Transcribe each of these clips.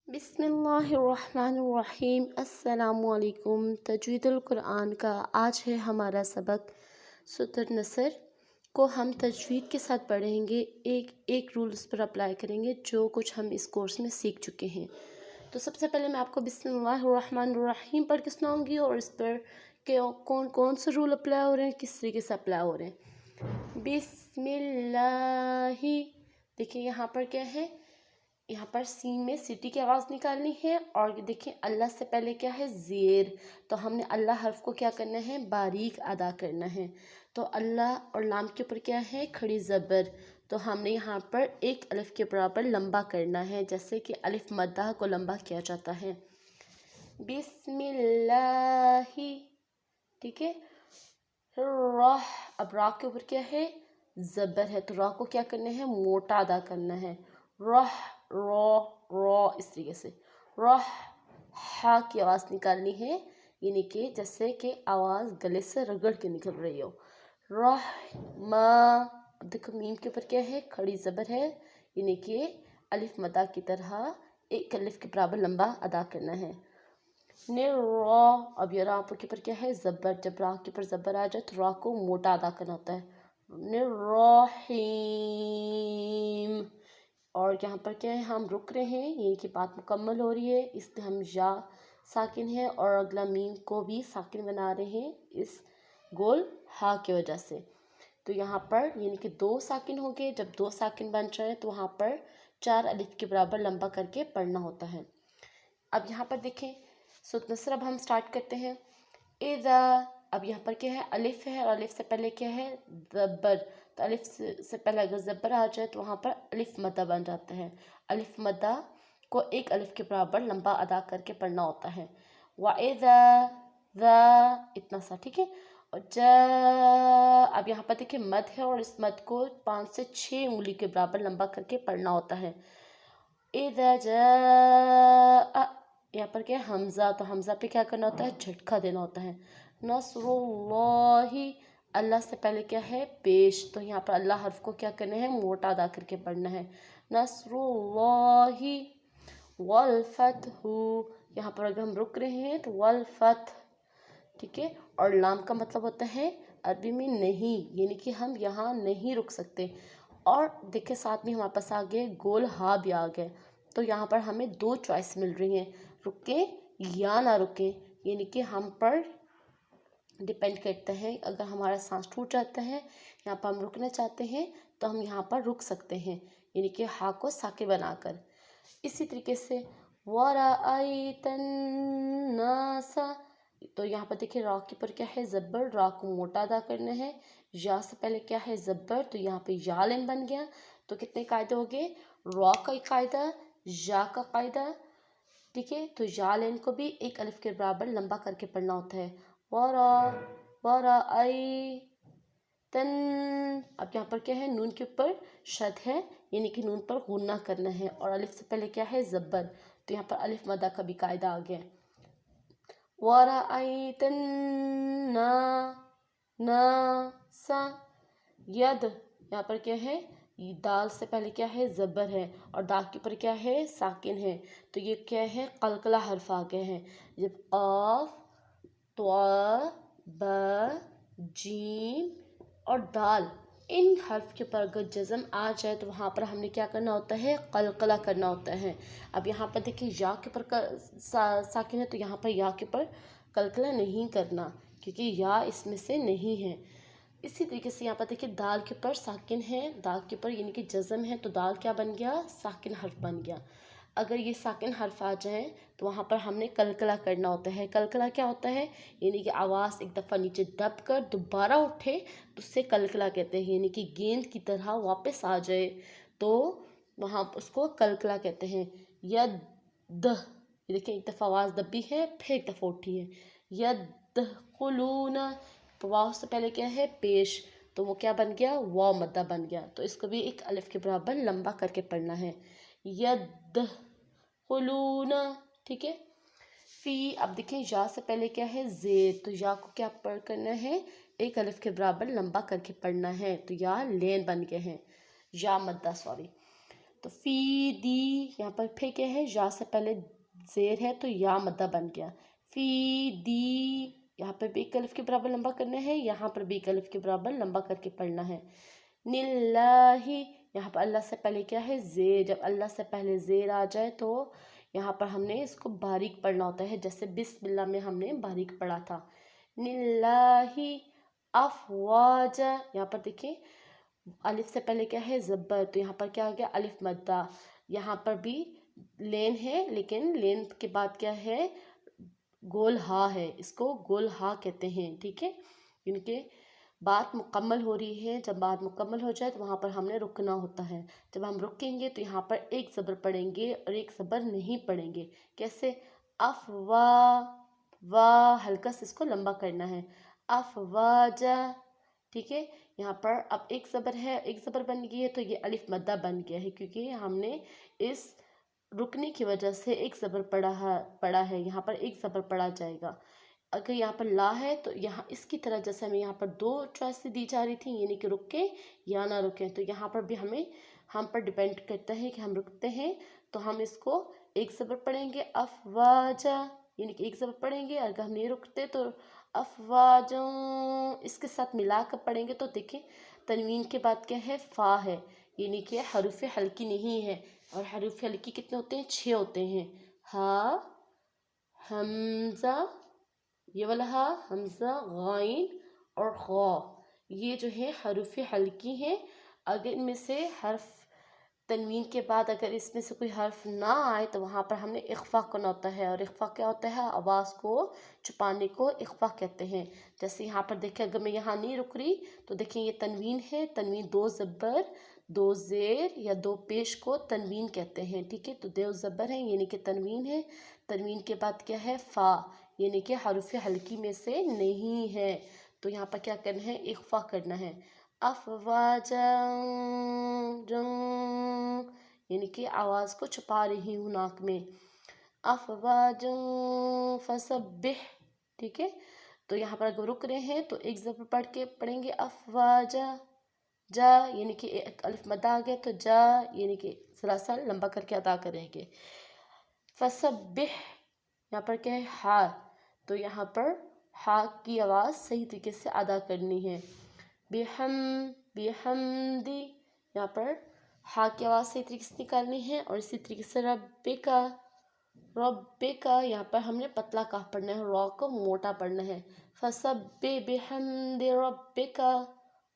بسم اللہ الرحمن الرحیم۔ السلام علیکم۔ تجوید القرآن کا آج ہے ہمارا سبق۔ سورۃ النصر کو ہم تجوید کے ساتھ پڑھیں گے، ایک ایک رول اس پر اپلائی کریں گے جو کچھ ہم اس کورس میں سیکھ چکے ہیں۔ تو سب سے پہلے میں آپ کو بسم اللہ الرحمن الرحیم پڑھ کے سناؤں گی اور اس پر کہ کون سے رول اپلائی ہو رہے ہیں، کس طریقے سے اپلائی ہو رہے ہیں۔ بسم اللہ، دیکھیں یہاں پر کیا ہے، یہاں پر سین میں سٹی کی آواز نکالنی ہے، اور دیکھیں اللہ سے پہلے کیا ہے، زیر، تو ہم نے اللہ حرف کو کیا کرنا ہے، باریک ادا کرنا ہے۔ تو اللہ اور لام کے اوپر کیا ہے، کھڑی زبر، تو ہم نے یہاں پر ایک الف کے برابر لمبا کرنا ہے، جیسے کہ الف مدہ کو لمبا کیا جاتا ہے۔ بسم اللہ، ٹھیک ہے۔ راہ، اب راہ کے اوپر کیا ہے، زبر ہے، تو راہ کو کیا کرنا ہے، موٹا ادا کرنا ہے۔ راہ، را اس طریقے سے۔ راہ، ہا کی آواز نکالنی ہے، یعنی کہ جیسے کہ آواز گلے سے رگڑ کے نکل رہی ہو۔ راہ ما، اب دیکھو میم کے اوپر کیا ہے، کھڑی زبر ہے، یعنی کہ الف مدہ کی طرح ایک الف کے برابر لمبا ادا کرنا ہے۔ را، اب یہ را کے اوپر کیا ہے، زبر، جب را کے اوپر زبر آ جائے تو را کو موٹا ادا کرنا ہوتا ہے۔ رحیم، اور یہاں پر کیا ہے، ہم رک رہے ہیں، یعنی کہ بات مکمل ہو رہی ہے، اس لیے ہم یا ساکن ہے اور اگلا میم کو بھی ساکن بنا رہے ہیں اس گول ہا کی وجہ سے۔ تو یہاں پر یعنی کہ دو ساکن ہو گئے، جب دو ساکن بن جائیں تو وہاں پر 4 الف کے برابر لمبا کر کے پڑھنا ہوتا ہے۔ اب یہاں پر دیکھیں سورۃ نصر، اب ہم سٹارٹ کرتے ہیں۔ اذا، اب یہاں پر کیا ہے، الف ہے، اور الف سے پہلے کیا ہے، زبر، تو الف سے پہلے اگر زبر آ جائے تو وہاں پر الف مدہ بن جاتا ہے۔ الف مدہ کو ایک الف کے برابر لمبا ادا کر کے پڑھنا ہوتا ہے۔ وَإِذَا، ذا، اتنا سا، ٹھیک ہے۔ اور اب یہاں پر دیکھیں مد ہے، اور اس مد کو 5 سے 6 انگلی کے برابر لمبا کر کے پڑھنا ہوتا ہے۔ اذا جاء، یہاں پر کیا ہے، حمزہ، تو حمزہ پہ کیا کرنا ہوتا ہے، جھٹکا دینا ہوتا ہے۔ نصر اللہ، اللہ سے پہلے کیا ہے، پیش، تو یہاں پر اللہ حرف کو کیا کرنا ہے، موٹا ادا کر کے پڑھنا ہے۔ نصر اللہ والفتح، یہاں پر اگر ہم رک رہے ہیں تو والفتح، ٹھیک ہے۔ اور لام کا مطلب ہوتا ہے عربی میں نہیں، یعنی کہ ہم یہاں نہیں رک سکتے۔ اور دیکھیں ساتھ میں ہمارے پاس آگے گول ہا بھی آ گئے، تو یہاں پر ہمیں 2 چوائس مل رہی ہیں، رکیں یا نہ رکیں، یعنی کہ ہم پر ڈیپینڈ کرتا ہے۔ اگر ہمارا سانس ٹوٹ جاتا ہے، یہاں پر ہم رکنا چاہتے ہیں تو ہم یہاں پر رک سکتے ہیں، یعنی کہ ہا کو ساکن بنا کر۔ اسی طریقے سے وَرَأَيْتَ النَّاسَ، تو یہاں پر دیکھیں را کے پر کیا ہے، زبر، را کو موٹا ادا کرنا ہے۔ یا سے پہلے کیا ہے، زبر، تو یہاں پہ یا لین بن گیا، تو کتنے قاعدے ہو گئے، را کا ایک قاعدہ، یا کا قاعدہ، ٹھیک ہے۔ تو یا لین کو بھی ایک الف کے برابر لمبا کر کے پڑھنا ہوتا ہے۔ وَرَأَيْتَن، اب یہاں پر کیا ہے، نون کے اوپر شد ہے، یعنی کہ نون پر غنہ کرنا ہے، اور الف سے پہلے کیا ہے، زبر، تو یہاں پر الف مدہ کا بھی قاعدہ آ گیا۔ وَرَأَيْتَ النَّاسَ ید، یہاں پر کیا ہے، دال سے پہلے کیا ہے، زبر ہے، اور دا کے اوپر کیا ہے، ساکن ہے، تو یہ کیا ہے، قلقلہ حرف آ گئے ہیں۔ جب قاف، طا، با، جیم اور دال، ان حرف کے اوپر اگر جزم آ جائے تو وہاں پر ہم نے کیا کرنا ہوتا ہے، قلقلہ کرنا ہوتا ہے۔ اب یہاں پر دیکھیں یا کے اوپر ساکن ہے، تو یہاں پر یا کے اوپر قلقلہ نہیں کرنا، کیونکہ یا اس میں سے نہیں ہے۔ اسی طریقے سے یہاں پر دیکھیں دال کے اوپر ساکن ہے، دال کے اوپر یعنی کہ جزم ہے، تو دال کیا بن گیا، ساکن حرف بن گیا۔ اگر یہ ساکن حرف آ جائیں تو وہاں پر ہم نے قلقلہ کرنا ہوتا ہے۔ قلقلہ کیا ہوتا ہے، یعنی کہ آواز ایک دفعہ نیچے دب کر دوبارہ اٹھے تو اسے قلقلہ کہتے ہیں، یعنی کہ گیند کی طرح واپس آ جائے تو وہاں اس کو قلقلہ کہتے ہیں۔ ید، یہ دیکھیں ایک دفعہ آواز دبی ہے، پھر ایک دفعہ اٹھی ہے۔ یدخلون، واو سے پہلے کیا ہے، پیش، تو وہ کیا بن گیا، واو مدہ بن گیا، تو اس کو بھی ایک الف کے برابر لمبا کر کے پڑھنا ہے۔ یدخلون، ٹھیک ہے۔ فی، اب دیکھیں یا سے پہلے کیا ہے، زیر، تو یا کو کیا پڑھ کرنا ہے، ایک الف کے برابر لمبا کر کے پڑھنا ہے، تو یا لین بن گئے ہیں، یا مدہ، سوری۔ تو تو فی دی یہاں پر پھر کیا ہے یا سے پہلے زیر ہے تو یا مدہ بن گیا. فی دی یہاں پر بھی ایک الف کے برابر لمبا کرنا ہے, یہاں پر بھی ایک الف کے برابر لمبا کر کے پڑھنا ہے. نِلّٰہِ یہاں پر اللہ سے پہلے کیا ہے زیر, جب اللہ سے پہلے زیر آ جائے تو یہاں پر ہم نے اس کو باریک پڑھنا ہوتا ہے, جیسے بسم اللہ میں ہم نے باریک پڑھا تھا. نِلّٰہِ افواجا یہاں پر دیکھیں الف سے پہلے کیا ہے زبر, تو یہاں پر کیا ہو گیا الف مدہ. یہاں پر بھی لین ہے لیکن لین کے بعد کیا ہے گول ہا ہے, اس کو گول ہا کہتے ہیں. ٹھیک ہے, ان کے بات مکمل ہو رہی ہے, جب بات مکمل ہو جائے تو وہاں پر ہم نے رکنا ہوتا ہے. جب ہم رکیں گے تو یہاں پر ایک زبر پڑھیں گے اور ایک زبر نہیں پڑھیں گے. کیسے افوا وا ہلکا سے اس کو لمبا کرنا ہے. افواجا ٹھیک ہے, یہاں پر اب ایک زبر ہے, ایک زبر بن گئی ہے تو یہ الف مدہ بن گیا ہے, کیونکہ ہم نے اس رکنے کی وجہ سے ایک زبر پڑھا ہے. یہاں پر ایک زبر پڑھا جائے گا. اگر یہاں پر لا ہے تو یہاں اس کی طرح جیسے ہمیں یہاں پر دو چوائسیں دی جا رہی تھیں, یعنی کہ رکیں یا نہ رکیں, تو یہاں پر بھی ہم پر ڈیپینڈ کرتا ہے کہ ہم رکتے ہیں تو ہم اس کو ایک زبر پڑھیں گے افواجا, یعنی کہ ایک زبر پڑھیں گے. اگر ہم نہیں رکتے تو افواجوں اس کے ساتھ ملا کر پڑھیں گے. تو دیکھیں تنوین کے بعد کیا ہے فا ہے, یعنی کہ حروف حلقی نہیں ہے, اور حروف حلقی کتنے ہوتے ہیں 6 ہوتے ہیں. ہا حمزہ یہ والا ہا حمزہ غائن اور غا, یہ جو ہے حروف حلقی ہیں. اگر ان میں سے حرف تنوین کے بعد اگر اس میں سے کوئی حرف نہ آئے تو وہاں پر ہم نے اخفا کرنا ہوتا ہے, اور اخفا کیا ہوتا ہے آواز کو چھپانے کو اخفا کہتے ہیں. جیسے یہاں پر دیکھیں اگر میں یہاں نہیں رک رہی تو دیکھیں یہ تنوین ہے, تنوین 2 زبر 2 زیر یا 2 پیش کو تنوین کہتے ہیں. ٹھیک ہے, تو 2 زبر ہیں یعنی کہ تنوین ہے. تنوین کے بعد کیا ہے فا, یعنی کہ حروف حلقی میں سے نہیں ہے, تو یہاں پر کیا کرنا ہے اخفا کرنا ہے. افواجا یعنی کہ آواز کو چھپا رہی ہوں ناک میں. افواجا فسبح ٹھیک ہے, تو یہاں پر اگر رک رہے ہیں تو ایک زبر پڑھ کے پڑھیں گے افواجا جا, یعنی کہ ایک الف مدہ آ گیا تو جا یعنی کہ سلاسل لمبا کر کے ادا کریں گے. فسبح یہاں پر کیا ہے ہا, تو یہاں پر ہا کی آواز صحیح طریقے سے ادا کرنی ہے. بحمدی یہاں پر ہا کی آواز صحیح طریقے سے نکالنی ہے, اور اسی طریقے سے ربکا یہاں پر ہم نے پتلا کاف پڑھنا ہے, را کو موٹا پڑھنا ہے. فسبح بحمد ربک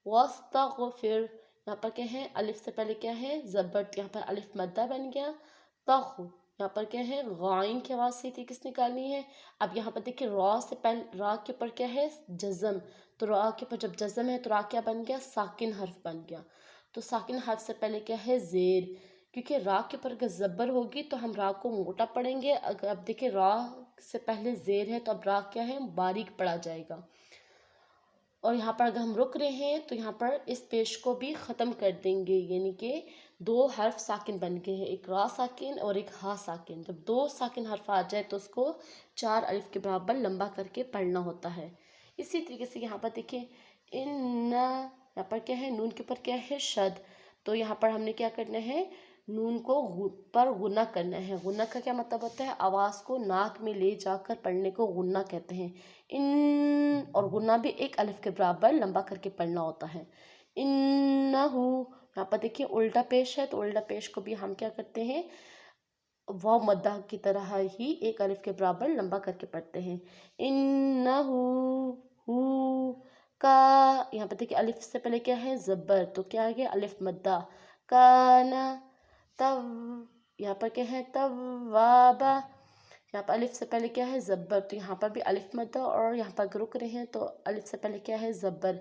واستغفر یہاں پر کیا ہے الف سے پہلے کیا ہے زبر, یہاں پر الف مدہ بن گیا. یہاں پر کیا ہے غائن کی آواز صحیح طریقے سے نکالنی ہے. اب یہاں پر دیکھیں را سے پہلے را کے اوپر کیا ہے جزم, تو را کے اوپر جب جزم ہے تو را کیا بن گیا ساکن حرف بن گیا. تو ساکن حرف سے پہلے کیا ہے زیر, کیونکہ را کے اوپر اگر زبر ہوگی تو ہم را کو موٹا پڑھیں گے. اگر اب دیکھیں را سے پہلے زیر ہے تو اب را کیا ہے باریک پڑھا جائے گا. اور یہاں پر اگر ہم رک رہے ہیں تو یہاں پر اس پیش کو بھی ختم کر دیں گے, یعنی کہ 2 حرف ساکن بن گئے ہیں, ایک را ساکن اور ایک ہا ساکن. جب 2 ساکن حرف آ جائے تو اس کو 4 الف کے برابر لمبا کر کے پڑھنا ہوتا ہے. اسی طریقے سے یہاں پر دیکھیں یہاں پر کیا ہے نون کے اوپر کیا ہے شد, تو یہاں پر ہم نے کیا کرنا ہے نون کو پر غنہ کرنا ہے. غنہ کا کیا مطلب ہوتا ہے آواز کو ناک میں لے جا کر پڑھنے کو غنہ کہتے ہیں. اور غنہ بھی ایک الف کے برابر لمبا کر کے پڑھنا ہوتا ہے. انہو یہاں پر دیکھیں الٹا پیش ہے, تو الٹا پیش کو بھی ہم کیا کرتے ہیں واو مدہ کی طرح ہی ایک الف کے برابر لمبا کر کے پڑھتے ہیں. انہو کا یہاں پر دیکھیں الف سے پہلے کیا ہے زبر, تو کیا ہے الف مدہ. کانا یہاں پر کیا ہے توابا, یہاں پر الف سے پہلے کیا ہے زبر, تو یہاں پر بھی الف مدہ, اور یہاں پر رک رہے ہیں تو الف سے پہلے کیا ہے زبر,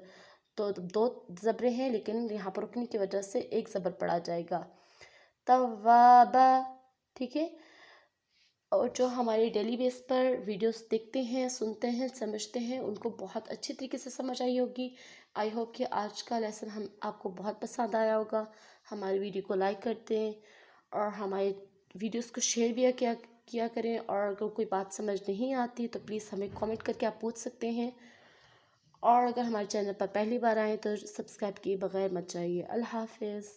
تو 2 زبریں ہیں لیکن یہاں پر رکنے کی وجہ سے ایک زبر پڑھا جائے گا توابا. ٹھیک ہے, اور جو ہمارے ڈیلی بیس پر ویڈیوز دیکھتے ہیں سنتے ہیں سمجھتے ہیں ان کو بہت اچھی طریقے سے سمجھ آئی ہوگی. آئی ہوپ کہ آج کا لیسن آپ کو بہت پسند آیا ہوگا. ہماری ویڈیو کو لائک کرتے ہیں اور ہمارے ویڈیوز کو شیئر بھی کیا کریں, اور اگر کوئی بات سمجھ نہیں آتی تو پلیز ہمیں کامنٹ کر کے آپ پوچھ سکتے ہیں. اور اگر ہمارے چینل پر پہلی بار آئیں تو سبسکرائب کیے بغیر مت جائیے. اللہ حافظ.